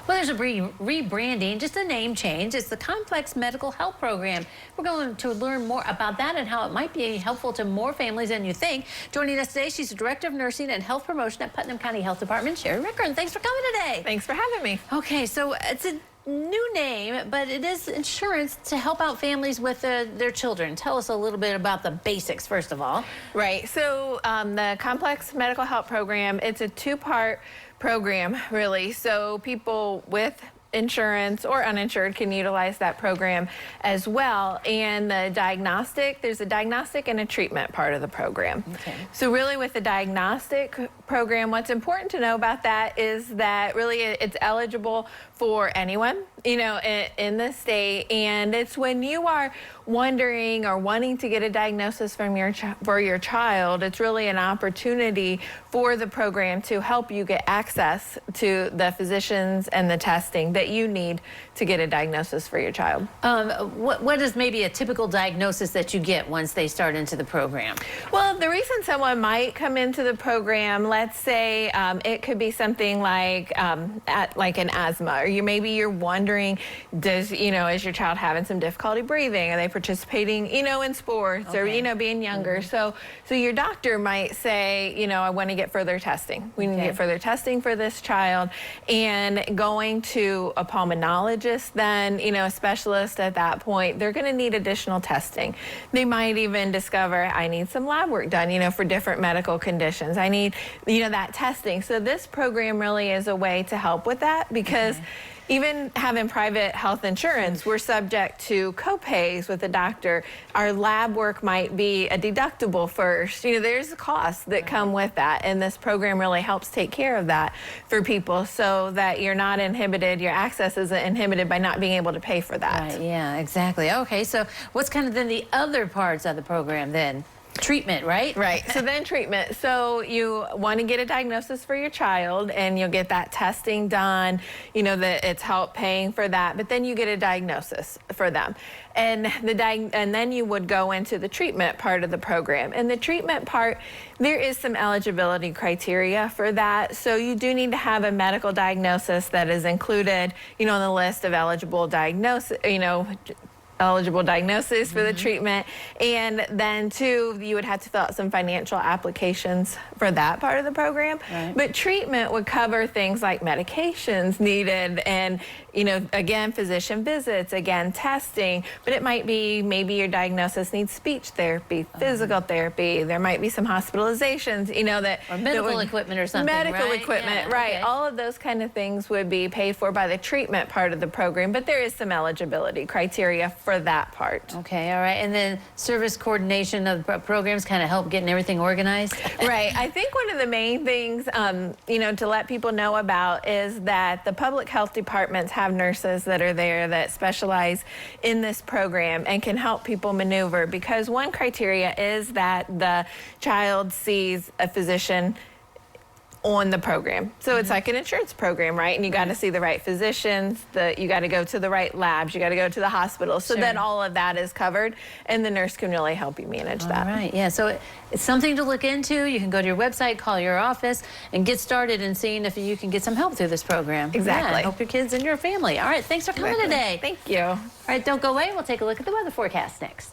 Well, there's a rebranding, just a name change. It's the Complex Medical Health Program. We're going to learn more about that and how it might be helpful to more families than you think. Joining us today, she's the Director of Nursing and Health Promotion at Putnam County Health Department, Sherri Recker, and thanks for coming today. Thanks for having me. Okay, so it's a new name, but it is insurance to help out families with their children. Tell us a little bit about the basics, first of all. Right, so the Complex Medical Health Program, it's a two-part program, really. So people with insurance or uninsured can utilize that program as well. And the diagnostic, there's a diagnostic and a treatment part of the program. Okay. So really with the diagnostic program, what's important to know about that is that really it's eligible for anyone, you know, in the state. And it's when you are wondering or wanting to get a diagnosis from for your child, it's really an opportunity for the program to help you get access to the physicians and the testing that you need to get a diagnosis for your child. What is maybe a typical diagnosis that you get once they start into the program? Well, the reason someone might come into the program, let's say it could be something like an asthma, or maybe you're wondering, is your child having some difficulty breathing? Are they participating, in sports, okay, or being younger? So your doctor might say, I want to get further testing. We need to get further testing for this child, and going to a pulmonologist, then a specialist at that point, they're going to need additional testing. They might even discover, I need some lab work done, for different medical conditions. I need, that testing. So this program really is a way to help with that, because even having private health insurance, we're subject to co-pays with the doctor. Our lab work might be a deductible first. There's costs that come with that, and this program really helps take care of that for people, so that you're not inhibited, your access isn't inhibited by not being able to pay for that. Right, yeah, exactly. Okay, so what's kind of then the other parts of the program then? Treatment, right? Right. So then treatment. So you want to get a diagnosis for your child, and you'll get that testing done, that it's help paying for that, but then you get a diagnosis for them. And then you would go into the treatment part of the program. And the treatment part, there is some eligibility criteria for that. So you do need to have a medical diagnosis that is included, on the list of eligible diagnosis, eligible diagnosis for the treatment. And then too, you would have to fill out some financial applications for that part of the program. Right. But treatment would cover things like medications needed, and again, physician visits, again, testing. But it might be, maybe your diagnosis needs speech therapy, physical therapy. There might be some hospitalizations, or medical equipment or something. Medical equipment, yeah, right. Okay. All of those kind of things would be paid for by the treatment part of the program, but there is some eligibility criteria for that part. Okay, all right. And then service coordination of the programs kind of help getting everything organized? Right. I think one of the main things, to let people know about is that the public health departments have nurses that are there that specialize in this program and can help people maneuver, because one criteria is that the child sees a physician on the program. So it's like an insurance program, right? And you got to see the right physicians, you got to go to the right labs, you got to go to the hospital. So then all of that is covered, and the nurse can really help you manage that. All right, yeah, so it's something to look into. You can go to your website, call your office, and get started in seeing if you can get some help through this program. Exactly. Yeah, help your kids and your family. All right, thanks for coming today. Thank you. All right, don't go away. We'll take a look at the weather forecast next.